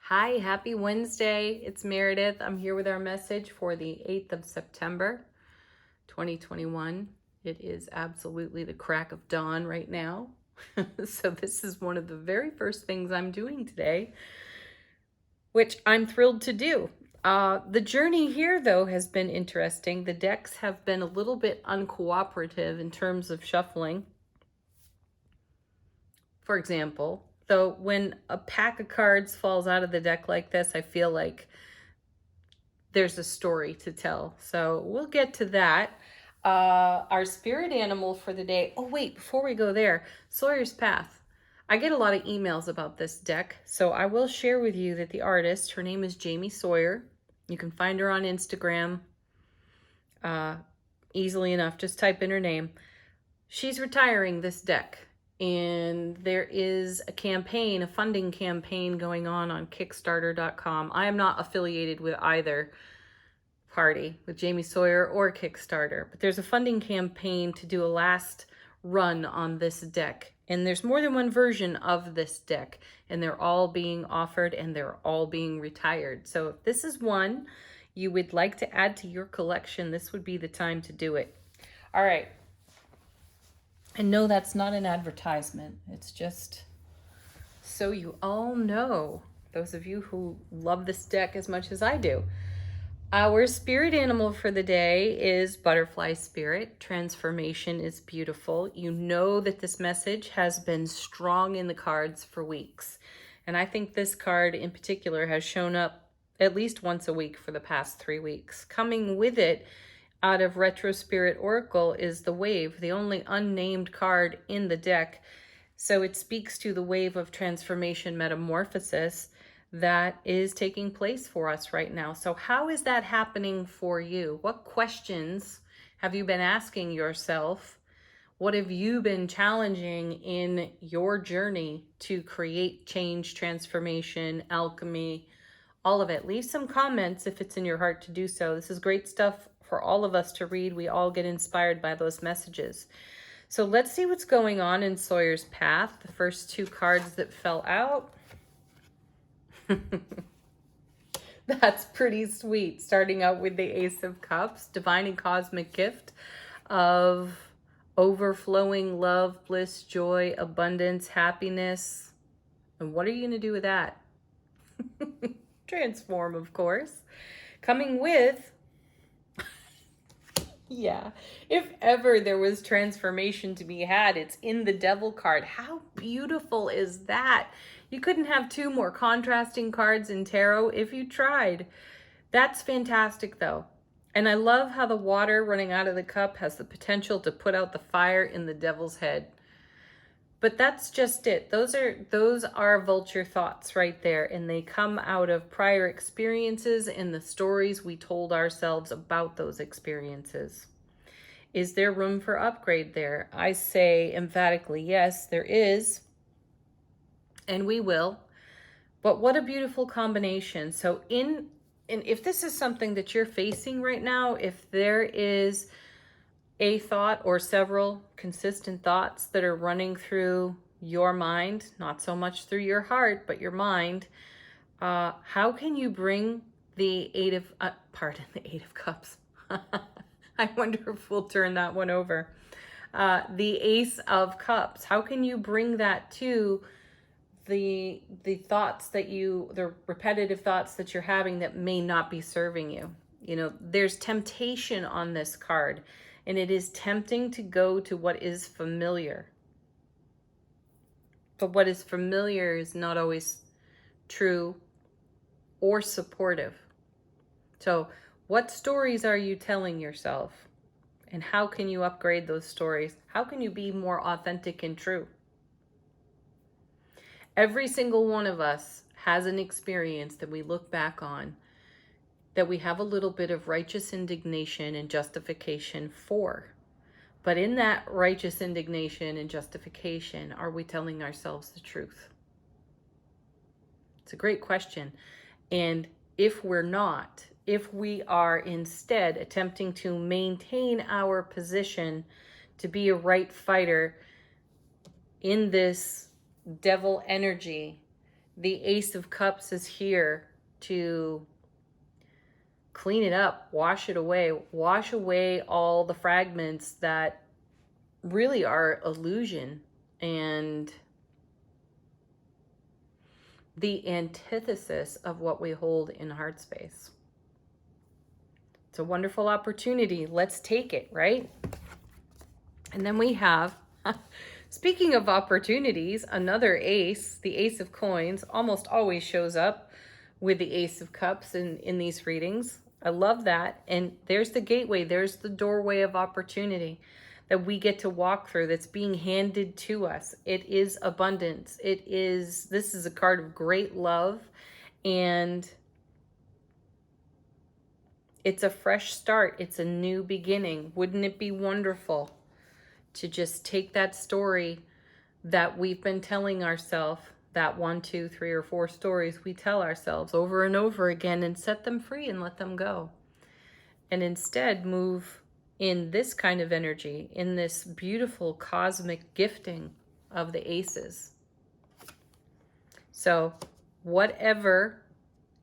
Hi, happy Wednesday. It's Meredith. I'm here with our message for the 8th of September, 2021. It is absolutely the crack of dawn right now. So this is one of the very first things I'm doing today, which I'm thrilled to do. The journey here, though, has been interesting. The decks have been a little bit uncooperative in terms of shuffling. For example, though, when a pack of cards falls out of the deck like this, I feel like there's a story to tell. So we'll get to that. Our spirit animal for the day. Oh, wait, before we go there, Sawyer's Path. I get a lot of emails about this deck, so I will share with you that the artist, her name is Jamie Sawyer. You can find her on Instagram easily enough. Just type in her name. She's retiring this deck. And there is a campaign, a funding campaign going on Kickstarter.com. I am not affiliated with either party, with Jamie Sawyer or Kickstarter, but there's a funding campaign to do a last run on this deck. And there's more than one version of this deck, and they're all being offered and they're all being retired. So if this is one you would like to add to your collection, this would be the time to do it. All right. And no, that's not an advertisement. It's just so you all know, those of you who love this deck as much as I do. Our spirit animal for the day is butterfly spirit. Transformation is beautiful. You know that this message has been strong in the cards for weeks. And I think this card in particular has shown up at least once a week for the past 3 weeks. Coming with it out of Retro Spirit Oracle is the wave, the only unnamed card in the deck. So it speaks to the wave of transformation metamorphosis that is taking place for us right now. So how is that happening for you? What questions have you been asking yourself? What have you been challenging in your journey to create change, transformation, alchemy, all of it? Leave some comments if it's in your heart to do so. This is great stuff for all of us to read. We all get inspired by those messages. So let's see what's going on in Sawyer's Path. The first 2 cards that fell out. That's pretty sweet. Starting out with the Ace of Cups, divine and cosmic gift of overflowing love, bliss, joy, abundance, happiness. And what are you going to do with that? Transform, of course. Coming with, yeah, if ever there was transformation to be had, it's in the Devil card. How beautiful is that? You couldn't have 2 more contrasting cards in tarot if you tried. That's fantastic, though. And I love how the water running out of the cup has the potential to put out the fire in the devil's head. But that's just it. Those are vulture thoughts right there, and they come out of prior experiences and the stories we told ourselves about those experiences. Is there room for upgrade there? I say emphatically yes, there is. And we will. But what a beautiful combination. So and if this is something that you're facing right now, if there is a thought or several consistent thoughts that are running through your mind, not so much through your heart, but your mind, how can you bring the Eight of Cups? I wonder if we'll turn that one over. The Ace of Cups. How can you bring that to the thoughts that the repetitive thoughts that you're having that may not be serving you? You know, there's temptation on this card, and it is tempting to go to what is familiar. But what is familiar is not always true or supportive. So what stories are you telling yourself? And how can you upgrade those stories? How can you be more authentic and true? Every single one of us has an experience that we look back on that we have a little bit of righteous indignation and justification for. But in that righteous indignation and justification, are we telling ourselves the truth? It's a great question. And if we're not, if we are instead attempting to maintain our position to be a right fighter in this devil energy, The Ace of Cups is here to clean it up, wash it away, wash away all the fragments that really are illusion and the antithesis of what we hold in heart space. It's a wonderful opportunity. Let's take it, right? And then we have, speaking of opportunities, another ace, the Ace of Coins, almost always shows up with the Ace of Cups in these readings. I love that. And there's the gateway. There's the doorway of opportunity that we get to walk through, that's being handed to us. It is abundance. This is a card of great love, and it's a fresh start. It's a new beginning. Wouldn't it be wonderful to just take that story that we've been telling ourselves, that 1, 2, 3, or 4 stories we tell ourselves over and over again, and set them free and let them go. And instead move in this kind of energy, in this beautiful cosmic gifting of the aces. So whatever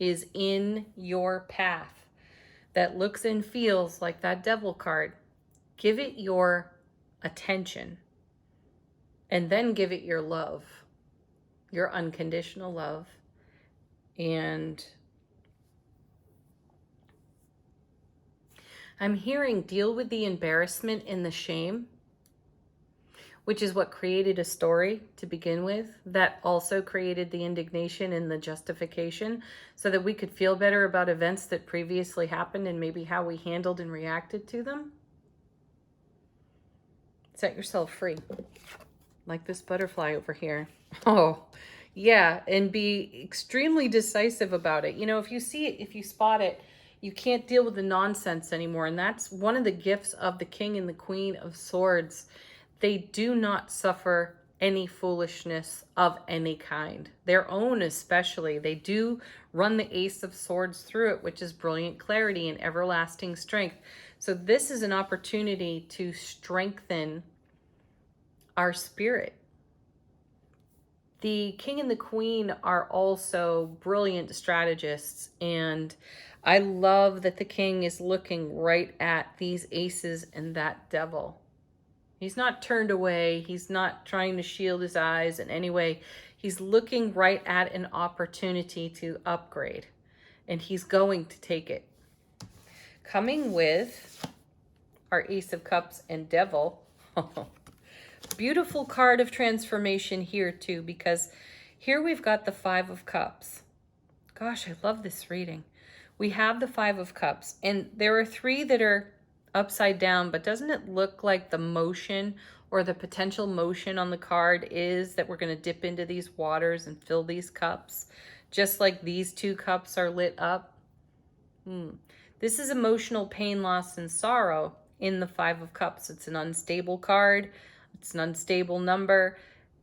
is in your path that looks and feels like that devil card, give it your attention, and then give it your love, your unconditional love. And I'm hearing deal with the embarrassment and the shame, which is what created a story to begin with, that also created the indignation and the justification, so that we could feel better about events that previously happened and maybe how we handled and reacted to them. Set yourself free, like this butterfly over here. Oh, yeah, and be extremely decisive about it. You know, if you see it, if you spot it, you can't deal with the nonsense anymore. And that's one of the gifts of the King and the Queen of Swords. They do not suffer any foolishness of any kind. Their own especially. They do run the Ace of Swords through it, which is brilliant clarity and everlasting strength. So this is an opportunity to strengthen our spirit. The King and the Queen are also brilliant strategists, and I love that the King is looking right at these aces and that devil. He's not turned away. He's not trying to shield his eyes in any way. He's looking right at an opportunity to upgrade, and he's going to take it. Coming with our Ace of Cups and Devil. Beautiful card of transformation here too, because here we've got the 5 of Cups. Gosh, I love this reading. We have the 5 of Cups, and there are 3 that are upside down, but doesn't it look like the motion or the potential motion on the card is that we're going to dip into these waters and fill these cups, just like these 2 cups are lit up? This is emotional pain, loss, and sorrow in the 5 of Cups. It's an unstable card. It's an unstable number.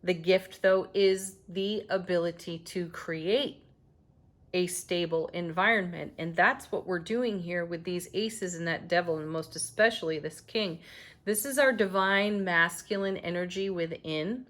The gift, though, is the ability to create a stable environment. And that's what we're doing here with these aces and that devil, and most especially this king. This is our divine masculine energy within,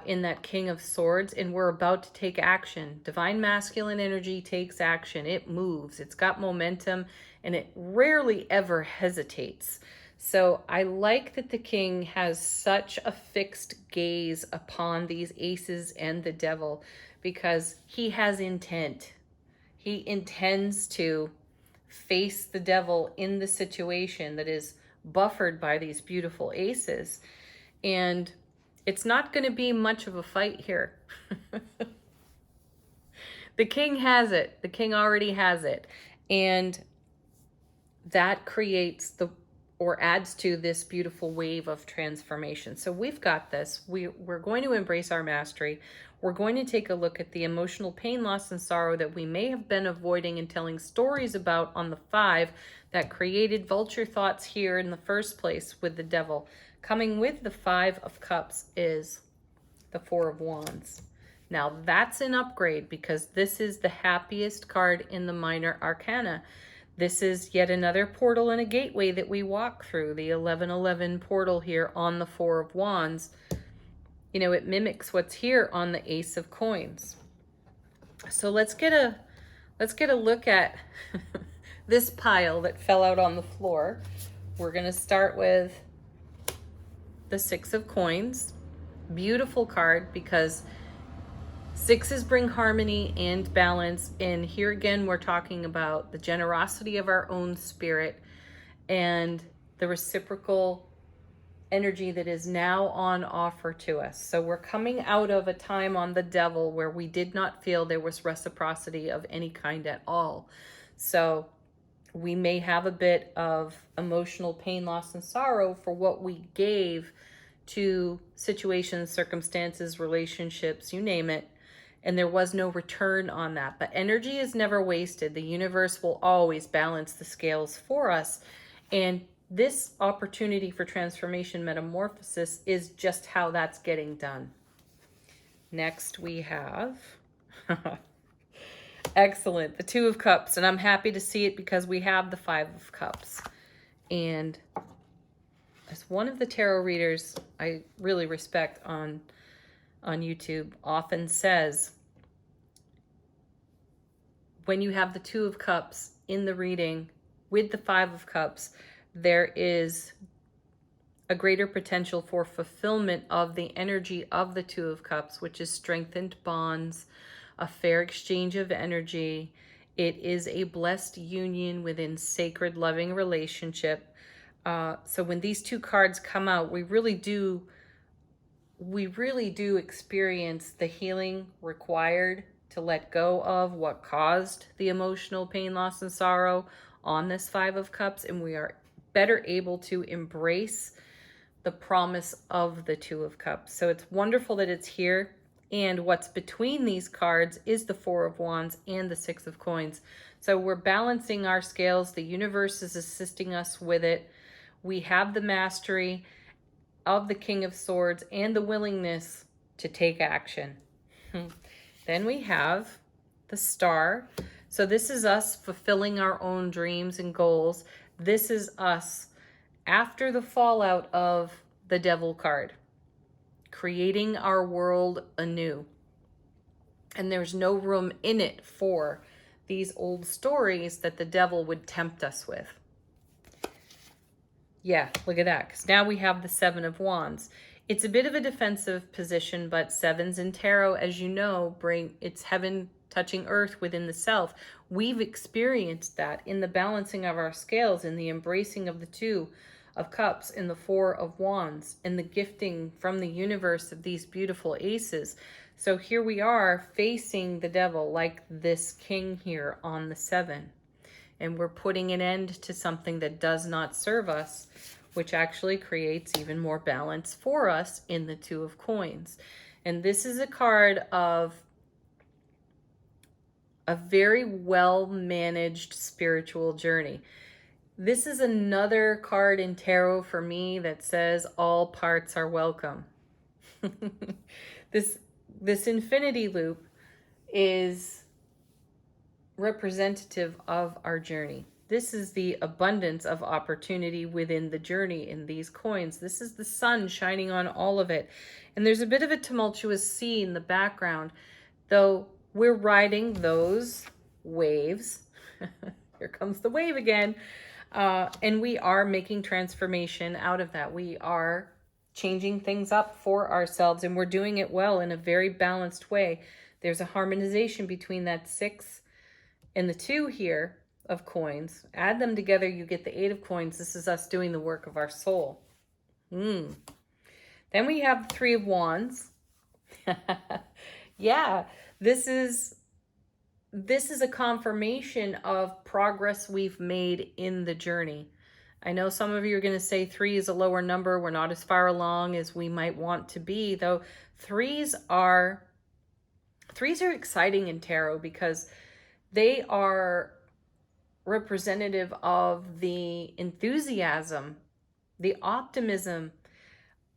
in that King of Swords, and we're about to take action. Divine masculine energy takes action. It moves. It's got momentum, and it rarely ever hesitates. So I like that the king has such a fixed gaze upon these aces and the devil, because he has intent. He intends to face the devil in the situation that is buffered by these beautiful aces. And it's not going to be much of a fight here. The king has it. The king already has it. And that creates or adds to this beautiful wave of transformation. So we've got this. We're going to embrace our mastery. We're going to take a look at the emotional pain, loss, and sorrow that we may have been avoiding and telling stories about on the 5 that created vulture thoughts here in the first place with the devil. Coming with the 5 of Cups is the 4 of Wands. Now that's an upgrade, because this is the happiest card in the minor arcana. This is yet another portal and a gateway that we walk through, the 1111 portal here on the 4 of Wands. You know, it mimics what's here on the Ace of Coins. So let's get a look at this pile that fell out on the floor. We're going to start with the Six of Coins. Beautiful card because sixes bring harmony and balance. And here again, we're talking about the generosity of our own spirit and the reciprocal energy that is now on offer to us. So we're coming out of a time on the Devil where we did not feel there was reciprocity of any kind at all. So we may have a bit of emotional pain, loss, and sorrow for what we gave to situations, circumstances, relationships, you name it. And there was no return on that. But energy is never wasted. The universe will always balance the scales for us. And this opportunity for transformation metamorphosis is just how that's getting done. Next we have excellent, the Two of Cups, and I'm happy to see it because we have the Five of Cups. And as one of the tarot readers I really respect on YouTube often says, when you have the Two of Cups in the reading with the Five of Cups, there is a greater potential for fulfillment of the energy of the Two of Cups, which is strengthened bonds, a fair exchange of energy. It is a blessed union within sacred, loving relationship. So when these two cards come out, we really do experience the healing required to let go of what caused the emotional pain, loss, and sorrow on this Five of Cups, and we are better able to embrace the promise of the Two of Cups. So it's wonderful that it's here. And what's between these cards is the Four of Wands and the Six of Coins. So we're balancing our scales. The universe is assisting us with it. We have the mastery of the King of Swords and the willingness to take action. Then we have the Star. So this is us fulfilling our own dreams and goals. This is us after the fallout of the Devil card, creating our world anew. And there's no room in it for these old stories that the devil would tempt us with. Yeah, look at that, because now we have the Seven of Wands. It's a bit of a defensive position, but sevens in tarot, as you know, it's heaven touching earth within the self. We've experienced that in the balancing of our scales, in the embracing of the Two of Cups, in the Four of Wands, in the gifting from the universe of these beautiful aces. So here we are facing the devil like this king here on the Seven. And we're putting an end to something that does not serve us, which actually creates even more balance for us in the Two of Coins. And this is a card of a very well-managed spiritual journey. This is another card in tarot for me that says all parts are welcome. This infinity loop is representative of our journey. This is the abundance of opportunity within the journey in these coins. This is the sun shining on all of it. And there's a bit of a tumultuous sea in the background, though we're riding those waves. Here comes the wave again. And we are making transformation out of that. We are changing things up for ourselves, and we're doing it well in a very balanced way. There's a harmonization between that 6 and the 2 here of coins. Add them together, you get the 8 of coins. This is us doing the work of our soul. Then we have the 3 of Wands. Yeah, this is a confirmation of progress we've made in the journey. I know some of you are going to say 3 is a lower number. We're not as far along as we might want to be, though. Threes are exciting in tarot because they are representative of the enthusiasm, the optimism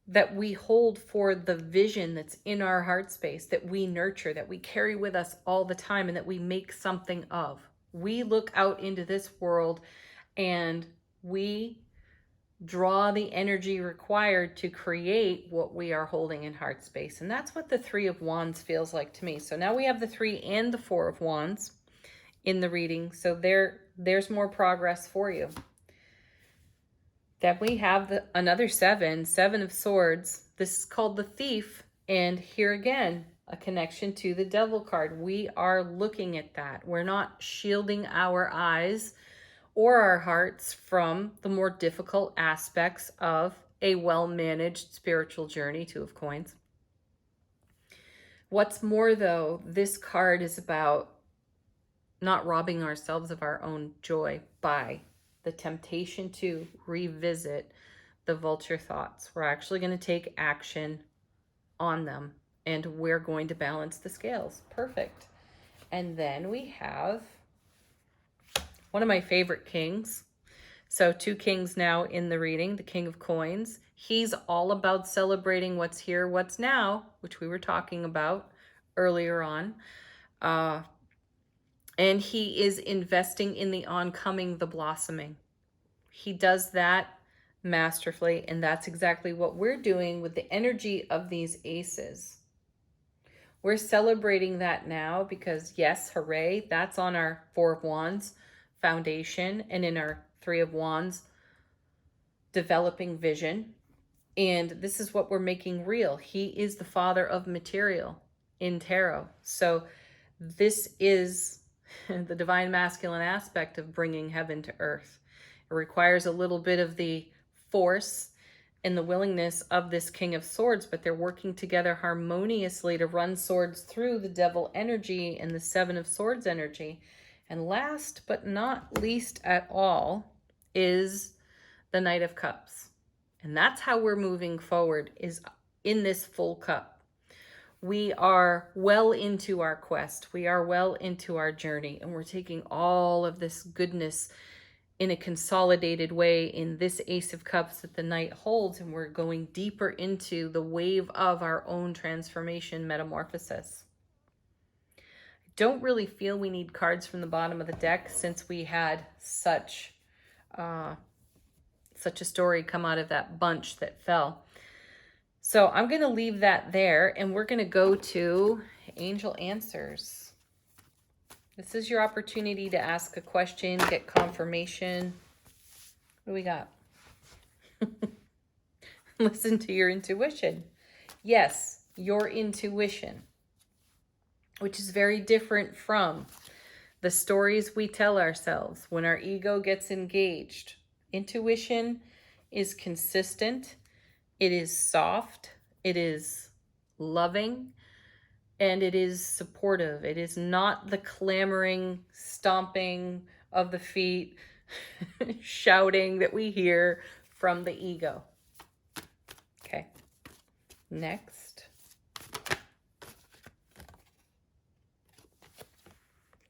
that we hold for the vision that's in our heart space, that we nurture, that we carry with us all the time, and that we make something of. We look out into this world and we draw the energy required to create what we are holding in heart space. And that's what the Three of Wands feels like to me. So now we have the Three and the Four of Wands in the reading. So there's more progress for you. Then we have another Seven of Swords. This is called the Thief. And here again, a connection to the Devil card. We are looking at that. We're not shielding our eyes or our hearts from the more difficult aspects of a well-managed spiritual journey. Two of Coins. What's more, though, this card is about not robbing ourselves of our own joy by the temptation to revisit the vulture thoughts. We're actually going to take action on them, and we're going to balance the scales. Perfect. And then we have one of my favorite kings. So two kings now in the reading, the King of Coins. He's all about celebrating what's here, what's now, which we were talking about earlier on. And he is investing in the oncoming, the blossoming. He does that masterfully, and that's exactly what we're doing with the energy of these aces. We're celebrating that now because, yes, hooray, that's on our Four of Wands foundation and in our Three of Wands developing vision. And this is what we're making real. He is the father of material in tarot. So this is the divine masculine aspect of bringing heaven to earth. It requires a little bit of the force and the willingness of this King of Swords, but they're working together harmoniously to run swords through the devil energy and the Seven of Swords energy. And last but not least at all is the Knight of Cups. And that's how we're moving forward, is in this full cup. We are well into our quest. We are well into our journey, and we're taking all of this goodness in a consolidated way in this Ace of Cups that the Knight holds, and we're going deeper into the wave of our own transformation metamorphosis. I don't really feel we need cards from the bottom of the deck since we had such a story come out of that bunch that fell. So I'm going to leave that there, and we're going to go to Angel Answers. This is your opportunity to ask a question, get confirmation. What do we got? Listen to your intuition. Yes, your intuition, which is very different from the stories we tell ourselves when our ego gets engaged. Intuition is consistent. It is soft. It is loving. And it is supportive. It is not the clamoring, stomping of the feet, shouting that we hear from the ego. Okay. Next.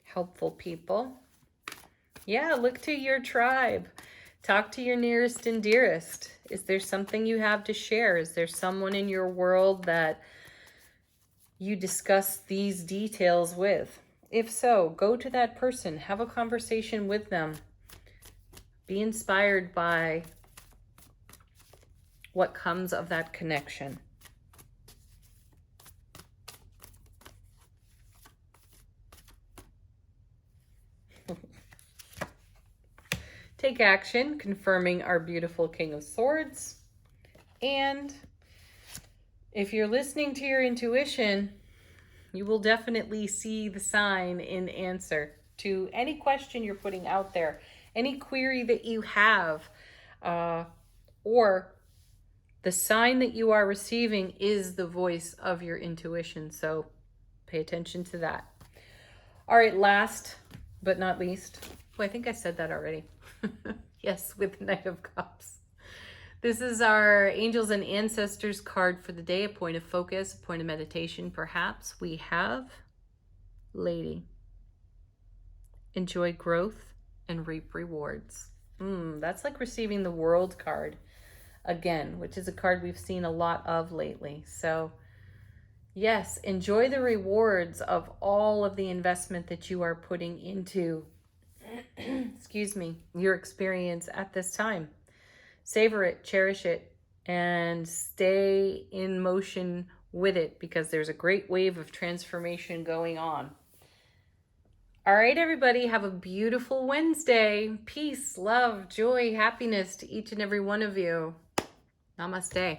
Helpful people. Yeah, look to your tribe. Talk to your nearest and dearest. Is there something you have to share? Is there someone in your world that you discuss these details with? If so, go to that person, have a conversation with them. Be inspired by what comes of that connection. Take action, confirming our beautiful King of Swords. And if you're listening to your intuition, you will definitely see the sign in answer to any question you're putting out there, any query that you have, or the sign that you are receiving is the voice of your intuition. So pay attention to that. All right, last but not least. Oh, I think I said that already. Yes, with the Knight of Cups. This is our Angels and Ancestors card for the day, a point of focus, a point of meditation, perhaps. We have Lady. Enjoy growth and reap rewards. That's like receiving the World card again, which is a card we've seen a lot of lately. So yes, enjoy the rewards of all of the investment that you are putting into, excuse me, your experience at this time. savor it, cherish it, and stay in motion with it, because there's a great wave of transformation going on. All right, everybody, have a beautiful Wednesday. Peace, love, joy, happiness to each and every one of you. Namaste.